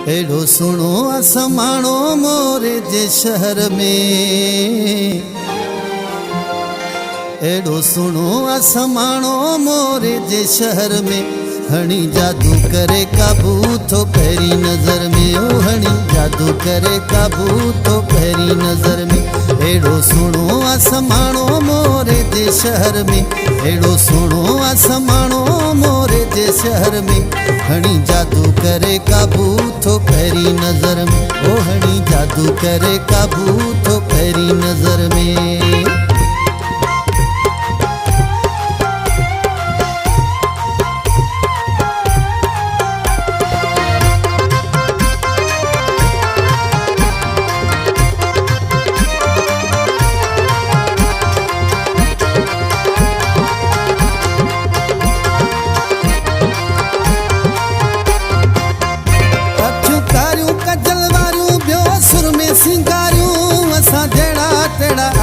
एड़ो सुनो असमाणो मोरे जे शहर में, एड़ो सुनो असमाणो मोरे जे शहर में। हणी जादू करे काबू तो पहरी नजर में, ओ हणी जादू करे काबू तो पहरी नजर में। एड़ो सुनो असमाणो मोरे जे शहर में, एड़ो सुनो असमाणो मोरे जे शहर में। हणी जादू करे काबू तो पहरी नजर में, ओ हणी जादू करे काबू तो पहरी नजर में।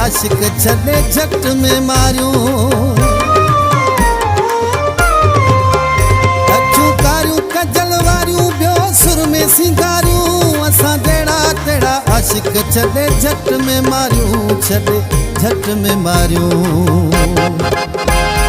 आशिक छॾे झट में मारियूं, अखियूं कारियूं कजल वारियूं ॿियो सुर में सिंगारियूं। असां जहिड़ा तहिड़ा आशिक छॾे झट में मारियूं, छॾे झट में मारियूं।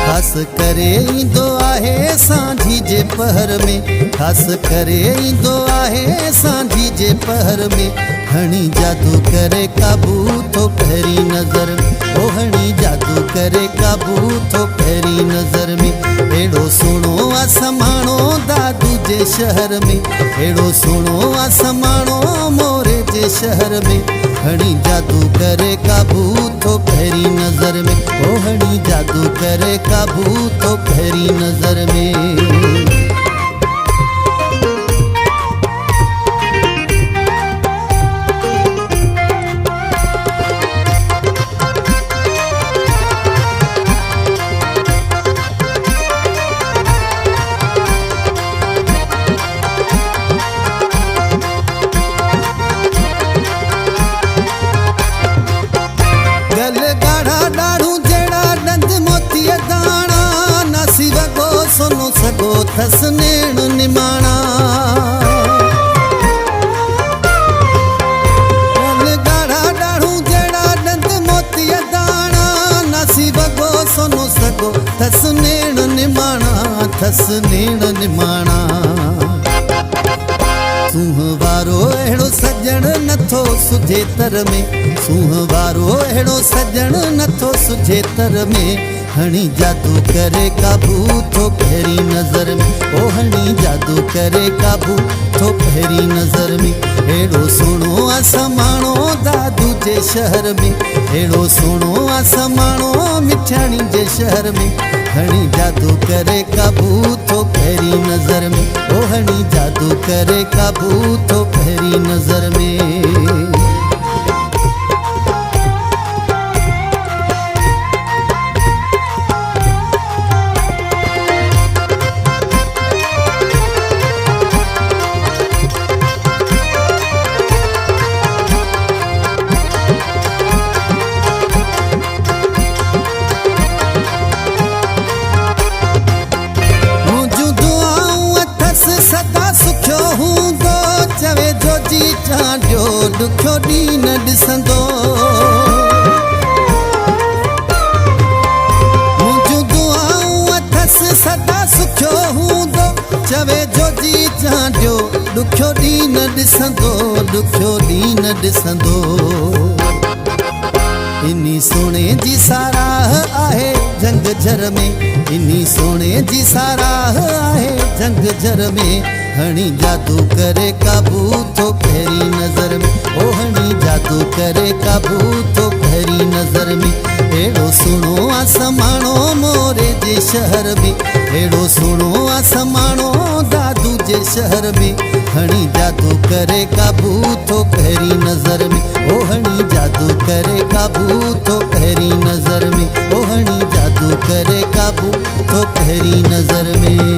ख़ासि करे ईंदो आहे सांझी जे पहर में, ख़ासि करे ईंदो आहे सांझी जे पहर में। हणी जादू करे काबू तो पहरी नजर में, ओ हणी जादू करे काबू तो पहरी नजर में। एड़ो सुनो असमाणो दादू जे शहर में, एड़ो सुनो असमाणो मोरे जे शहर में। हणी जादू करे काबू तो पहरी नजर में, ओ हणी जादू करे काबू तो पहरी नजर में। सोनो सगो थस नेण निमाणा, गाढ़ा डाढ़ू जड़ा डंद मोती दाणा। नासी वगो सोनो सगो थस नेण निमाणा, थस नेण निमाणा। सूंह वारो अहिड़ो सजण नथो सुझे तर में, सूंह वारो अहिड़ो सजण नथो सुझे तर में। हणी जादू करे काबू तो पहरी नजर में, ओ हणी जादू करे काबू तो पहरी नजर में। एड़ो सुनो असमाणो दादू जे शहर में, एड़ो सुनो असमाणो मिठाणी जे शहर में। हणी जादू करे काबू तो पहरी नजर में, ओ हणी जादू करे काबू तो पहरी नजर में। चवे जो जी चांडियो ॾुखियो ॾींहुं न ॾिसंदो, मुंहिंजूं दुआऊं अथसि सदा सुखियो हूंदो। चवे जो जी चांडियो ॾुखियो ॾींहुं न ॾिसंदो, ॾुखियो ॾींहुं न ॾिसंदो। इन्ही सोने जी साराह आहे जंग झर में, इन्ही सोने जी साराह आहे जंग झर में। हणी जादू करे काबू तो पहरी नजर में, ओ हणी जादू करे काबू तो पहरी नजर में। एड़ो सुनो असमाणो मोरे जे शहर में, एड़ो सुनो असमाणो दादू जे शहर में। हणी जादू करे काबू तो पहरी नजर में, ओ हणी जादू करे काबू तो पहरी नजर में, ओ हणी जादू करे काबू तो पहरी नजर में।